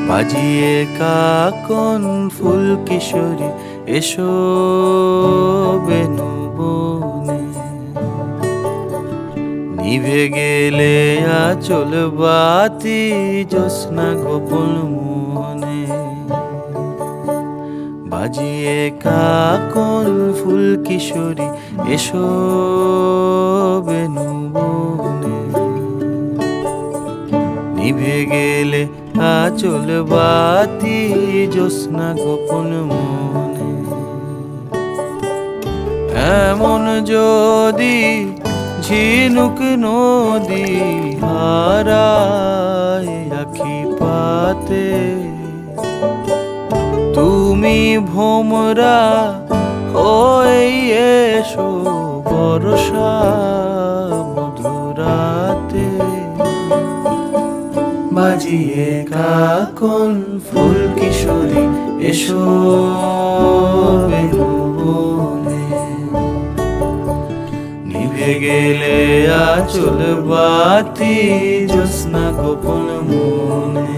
বাজিয়ে কাকন ফুল কিশোরী এসো বেনু বনে, নিভে গেলে আচল বাতি জ্যোৎস্না গোপন মনে। বাজিয়ে কাকন ফুল কিশোরী এসো বেনু বনে, নিভে গেলে আচল বাতি জ্যোৎস্না গোপন মনে। এমন যদি ঝিনুক নদী হারায় আখি পাতে, তুমি ভোমরা হয়ে এসো বর্ষা মধুরাতে। বাজিয়ে কাকন ফুল কিশোরী এসো বেনু বনে, নিভে গেলে আচল বাতি জ্যোৎস্না গোপন মনে।